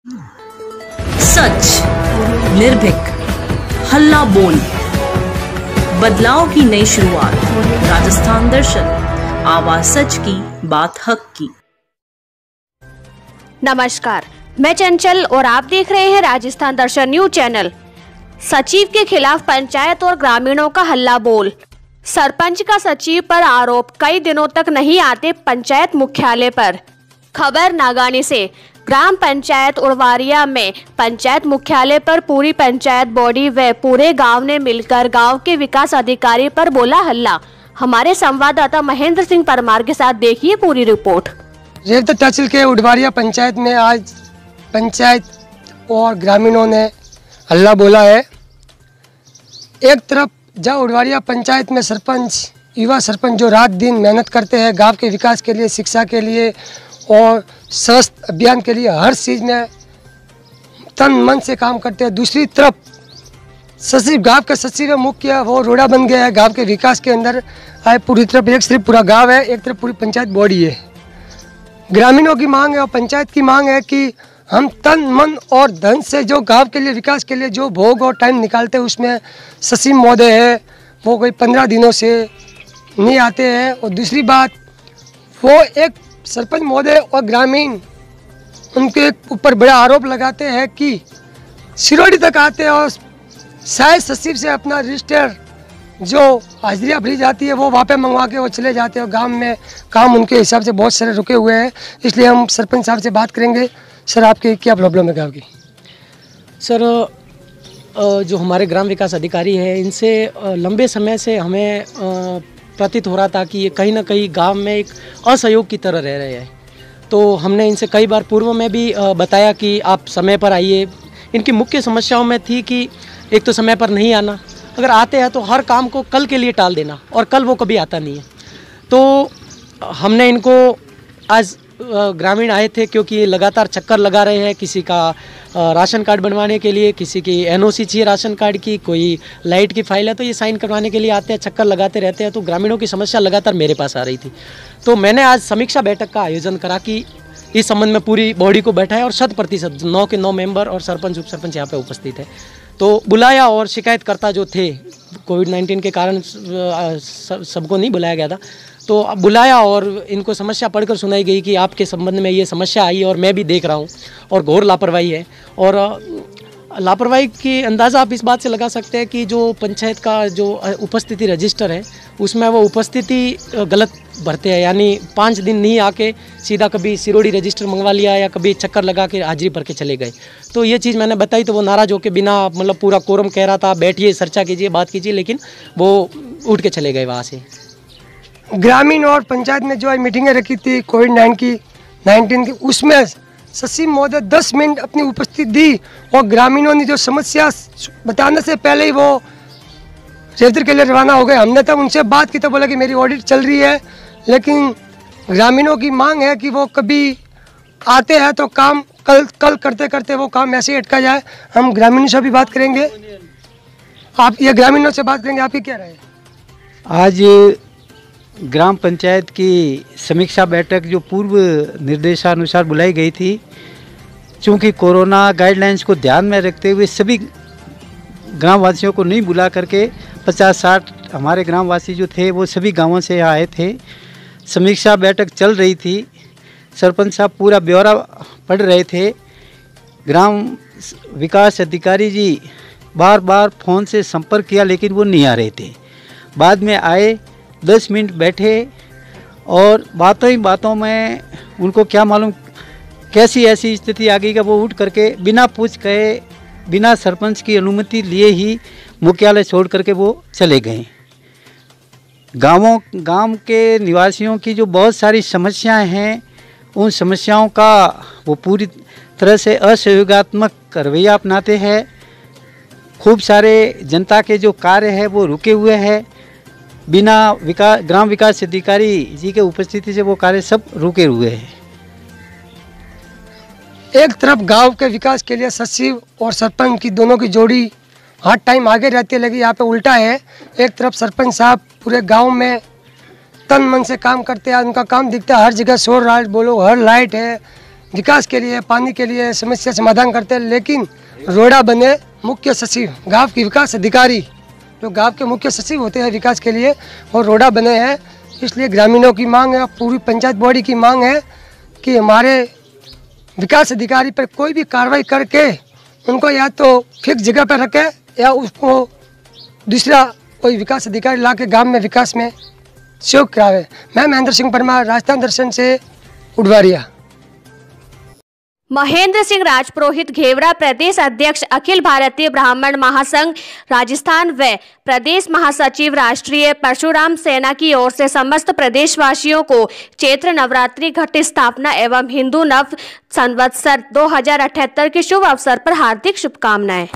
सच, निर्भीक, हल्ला बोल, बदलाव की नई शुरुआत। राजस्थान दर्शन, आवाज सच की, बात हक की। नमस्कार, मैं चंचल और आप देख रहे हैं राजस्थान दर्शन न्यूज चैनल। सचिव के खिलाफ पंचायत और ग्रामीणों का हल्ला बोल। सरपंच का सचिव पर आरोप, कई दिनों तक नहीं आते पंचायत मुख्यालय पर। खबर नागानी से। ग्राम पंचायत उड़वारिया में पंचायत मुख्यालय पर पूरी पंचायत बॉडी व पूरे गांव ने मिलकर गांव के विकास अधिकारी पर बोला हल्ला। हमारे संवाददाता महेंद्र सिंह परमार के साथ देखिए पूरी रिपोर्ट। रेवती तहसील के उड़वारिया पंचायत में आज पंचायत और ग्रामीणों ने हल्ला बोला है। एक तरफ जहाँ उड़वारिया पंचायत में सरपंच, युवा सरपंच जो रात दिन मेहनत करते हैं गांव के विकास के लिए, शिक्षा के लिए और स्वास्थ्य अभियान के लिए, हर चीज़ में तन मन से काम करते हैं। दूसरी तरफ सचिव, गांव के सचिव मुख्य वो रोड़ा बन गया है गांव के विकास के अंदर। आए पूरी तरफ एक सिर्फ पूरा गांव है, एक तरफ पूरी पंचायत बॉडी है। ग्रामीणों की मांग है और पंचायत की मांग है कि हम तन मन और धन से जो गांव के लिए, विकास के लिए जो भोग और टाइम निकालते हैं, उसमें सचिव महोदय है वो कोई 15 दिनों से नहीं आते हैं। और दूसरी बात, वो एक सरपंच महोदय और ग्रामीण उनके ऊपर बड़ा आरोप लगाते हैं कि सिरोड़ी तक आते हैं और शायद सचिव से अपना रजिस्टर जो हाजिरियाँ भरी जाती है वो वहाँ पे मंगवा के वो चले जाते हैं। गांव में काम उनके हिसाब से बहुत सारे रुके हुए हैं, इसलिए हम सरपंच साहब से बात करेंगे। सर, आपकी क्या प्रॉब्लम है गाँव की? सर, जो हमारे ग्राम विकास अधिकारी हैं, इनसे लंबे समय से हमें प्रतीत हो रहा था कि ये कहीं ना कहीं गांव में एक असहयोग की तरह रह रहे हैं। तो हमने इनसे कई बार पूर्व में भी बताया कि आप समय पर आइए। इनकी मुख्य समस्याओं में थी कि एक तो समय पर नहीं आना, अगर आते हैं तो हर काम को कल के लिए टाल देना, और कल वो कभी आता नहीं है। तो हमने इनको आज ग्रामीण आए थे क्योंकि ये लगातार चक्कर लगा रहे हैं, किसी का राशन कार्ड बनवाने के लिए, किसी की एनओसी चाहिए राशन कार्ड की, कोई लाइट की फाइल है तो ये साइन करवाने के लिए आते हैं, चक्कर लगाते रहते हैं। तो ग्रामीणों की समस्या लगातार मेरे पास आ रही थी। तो मैंने आज समीक्षा बैठक का आयोजन करा कि इस संबंध में पूरी बॉडी को बैठाया और 100% 9 के 9 मेंबर और सरपंच उप सरपंच यहाँ पे उपस्थित है। तो बुलाया और शिकायतकर्ता जो थे, कोविड-19 के कारण सबको नहीं बुलाया गया था, तो बुलाया और इनको समस्या पढ़कर सुनाई गई कि आपके संबंध में ये समस्या आई और मैं भी देख रहा हूँ और घोर लापरवाही है। और लापरवाही की अंदाज़ा आप इस बात से लगा सकते हैं कि जो पंचायत का जो उपस्थिति रजिस्टर है उसमें वो उपस्थिति गलत भरते हैं, यानी 5 दिन नहीं आके सीधा कभी सिरोड़ी रजिस्टर मंगवा लिया या कभी चक्कर लगा के हाजिरी भर के चले गए। तो ये चीज़ मैंने बताई तो वो नाराज़ होकर बिना मतलब पूरा कोरम कह रहा था बैठिए, चर्चा कीजिए, बात कीजिए, लेकिन वो उठ के चले गए वहाँ से। ग्रामीण और पंचायत में जो मीटिंगें रखी थी कोविड-19 की, उसमें सचिव महोदय 10 मिनट अपनी उपस्थिति दी और ग्रामीणों ने जो समस्या बताने से पहले ही वो रेवती के लिए रवाना हो गए। हमने तब उनसे बात की तो बोला कि मेरी ऑडिट चल रही है, लेकिन ग्रामीणों की मांग है कि वो कभी आते हैं तो काम कल करते करते वो काम ऐसे ही अटका जाए। हम ग्रामीणों से भी बात करेंगे, आप ये ग्रामीणों से बात करेंगे, आपकी क्या राय है? आज ग्राम पंचायत की समीक्षा बैठक जो पूर्व निर्देशानुसार बुलाई गई थी, चूँकि कोरोना गाइडलाइंस को ध्यान में रखते हुए सभी ग्रामवासियों को नहीं बुला करके 50-60 हमारे ग्रामवासी जो थे वो सभी गांवों से आए थे। समीक्षा बैठक चल रही थी, सरपंच साहब पूरा ब्यौरा पढ़ रहे थे। ग्राम विकास अधिकारी जी बार बार फ़ोन से संपर्क किया लेकिन वो नहीं आ रहे थे। बाद में आए, 10 मिनट बैठे और बातों ही बातों में उनको क्या मालूम कैसी ऐसी स्थिति आ गई कि वो उठ करके बिना पूछ कहे, बिना सरपंच की अनुमति लिए ही मुख्यालय छोड़ करके वो चले गए। गांव के निवासियों की जो बहुत सारी समस्याएं हैं, उन समस्याओं का वो पूरी तरह से असहयोगात्मक रवैया अपनाते हैं। खूब सारे जनता के जो कार्य है वो रुके हुए हैं, बिना ग्राम विकास अधिकारी जी के उपस्थिति से वो कार्य सब रुके हुए हैं। एक तरफ गांव के विकास के लिए सचिव और सरपंच की दोनों की जोड़ी हर टाइम आगे रहती है, लेकिन यहाँ पे उल्टा है। एक तरफ सरपंच साहब पूरे गांव में तन मन से काम करते हैं, उनका काम दिखता है, हर जगह शोर राइट बोलो, हर लाइट है, विकास के लिए, पानी के लिए समस्या समाधान करते हैं। लेकिन रोड़ा बने मुख्य सचिव, गांव की विकास अधिकारी जो गांव के मुख्य सचिव होते हैं विकास के लिए, और रोड़ा बने हैं। इसलिए ग्रामीणों की मांग है, पूरी पंचायत बॉडी की मांग है कि हमारे विकास अधिकारी पर कोई भी कार्रवाई करके उनको या तो फिक्स जगह पर रखे या उसको दूसरा कोई विकास अधिकारी ला के गाँव में विकास में सहयोग करावे। मैं महेंद्र सिंह परमार, राजस्थान दर्शन से उडवारिया। महेंद्र सिंह राजपुरोहित घेवरा, प्रदेश अध्यक्ष अखिल भारतीय ब्राह्मण महासंघ राजस्थान व प्रदेश महासचिव राष्ट्रीय परशुराम सेना की ओर से समस्त प्रदेशवासियों को चैत्र नवरात्रि घट स्थापना एवं हिंदू नव संवत्सर 2078 के शुभ अवसर पर हार्दिक शुभकामनाएं।